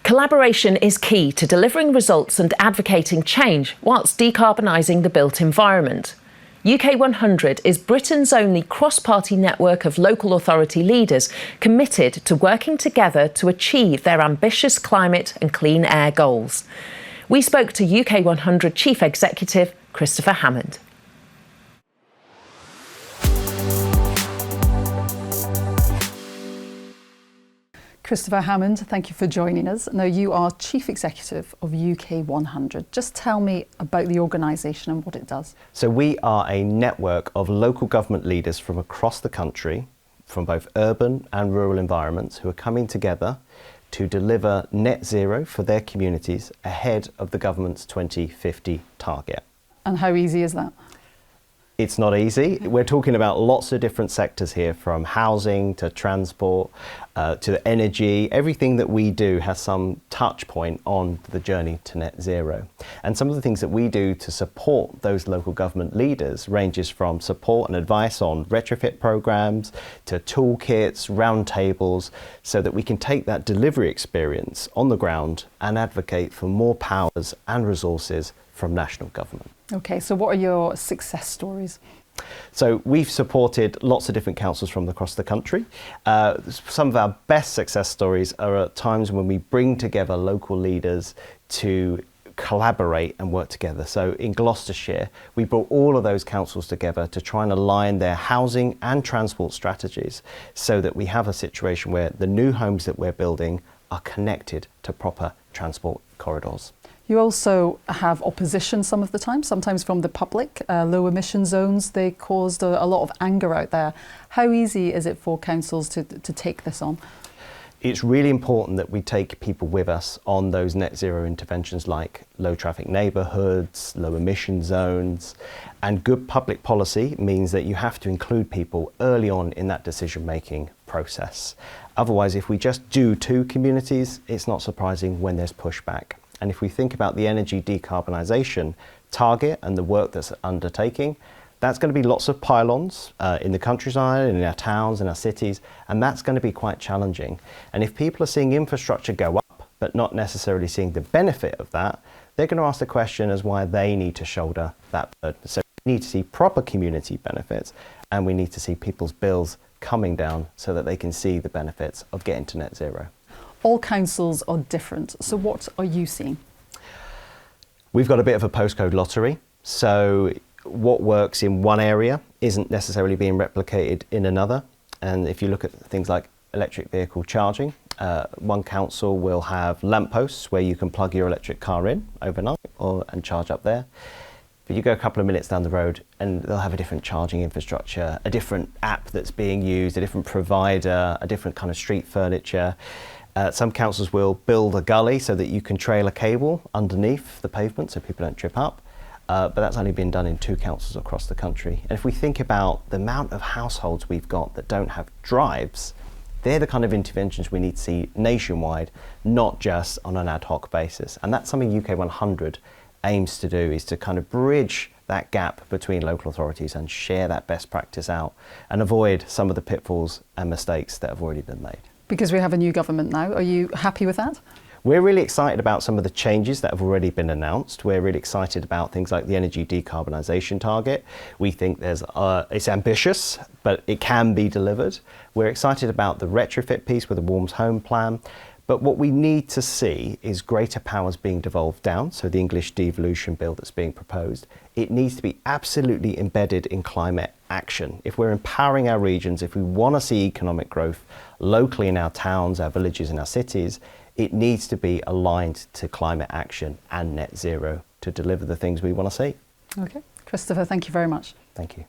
Collaboration is key to delivering results and advocating change whilst decarbonising the built environment. UK 100 is Britain's only cross-party network of local authority leaders committed to working together to achieve their ambitious climate and clean air goals. We spoke to UK 100 Chief Executive Christopher Hammond. Christopher Hammond, thank you for joining us. Now, you are Chief Executive of UK 100. Just tell me about the organisation and what it does. So we are a network of local government leaders from across the country, from both urban and rural environments, who are coming together to deliver net zero for their communities ahead of the government's 2050 target. And how easy is that? It's not easy. We're talking about lots of different sectors here, from housing to transport to energy. Everything that we do has some touch point on the journey to net zero. And some of the things that we do to support those local government leaders ranges from support and advice on retrofit programs to toolkits, roundtables, so that we can take that delivery experience on the ground and advocate for more powers and resources from national government. Okay, so what are your success stories? So we've supported lots of different councils from across the country. Some of our best success stories are at times when we bring together local leaders to collaborate and work together. So in Gloucestershire, we brought all of those councils together to try and align their housing and transport strategies so that we have a situation where the new homes that we're building are connected to proper transport corridors. You also have opposition some of the time, sometimes from the public. Low emission zones, they caused a lot of anger out there. How easy is it for councils to take this on? It's really important that we take people with us on those net zero interventions like low traffic neighbourhoods, low emission zones, and good public policy means that you have to include people early on in that decision making process. Otherwise, if we just do to communities, it's not surprising when there's pushback. And if we think about the energy decarbonisation target and the work that's undertaking, that's going to be lots of pylons in the countryside, in our towns, in our cities, and that's going to be quite challenging. And if people are seeing infrastructure go up, but not necessarily seeing the benefit of that, they're going to ask the question as why they need to shoulder that burden. So we need to see proper community benefits, and we need to see people's bills coming down so that they can see the benefits of getting to net zero. All councils are different, so what are you seeing? We've got a bit of a postcode lottery, so what works in one area isn't necessarily being replicated in another. And if you look at things like electric vehicle charging, one council will have lampposts where you can plug your electric car in overnight and charge up there. But you go a couple of minutes down the road and they'll have a different charging infrastructure, a different app that's being used, a different provider, a different kind of street furniture. Some councils will build a gully so that you can trail a cable underneath the pavement so people don't trip up. But that's only been done in 2 councils across the country. And if we think about the amount of households we've got that don't have drives, they're the kind of interventions we need to see nationwide, not just on an ad hoc basis. And that's something UK 100 aims to do, is to kind of bridge that gap between local authorities and share that best practice out and avoid some of the pitfalls and mistakes that have already been made. Because we have a new government now, are you happy with that? We're really excited about some of the changes that have already been announced. We're really excited about things like the energy decarbonisation target. We think it's ambitious, but it can be delivered. We're excited about the retrofit piece with the Warms Home Plan. But what we need to see is greater powers being devolved down, so the English devolution bill that's being proposed. It needs to be absolutely embedded in climate action. If we're empowering our regions, if we want to see economic growth locally in our towns, our villages and our cities, it needs to be aligned to climate action and net zero to deliver the things we want to see. Okay. Christopher, thank you very much. Thank you.